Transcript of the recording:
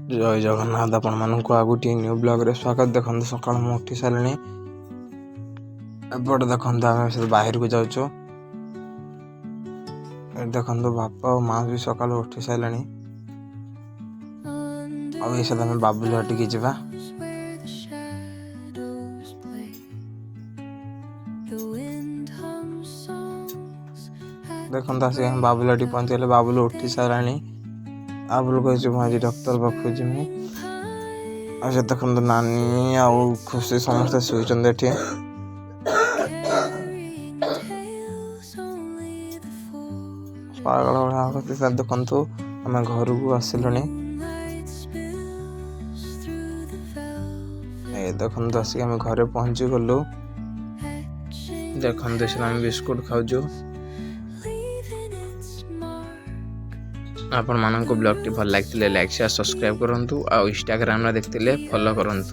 जय जगन्नाथ आपण मानक आगुटी न्यू ब्लॉग रे स्वागत। देखते सका उठी सारे एपटे देखते आम बाहर को जाऊँ। देखो बापा और माँ भी सका उठी सारे आम बाबुल हटिकी जा। देखते आसिक बाबुल हटी पहुँचले। बाबुल उठी सारे बाबुल कही मुझे डॉक्टर पाखु जीमी। देखो नानी आ खुशी समस्ते शुई पागल भाई देखु आम घर को आसिलु। देखते आसिक आम घरे पहुँची गलु। देखते आम बिस्कुट खाऊँ। आपण मानक ब्लॉग टी भल लगी लाइक शेयर सब्सक्राइब करंतु। आ इंस्टाग्राम रे देखतिले फॉलो करंतु।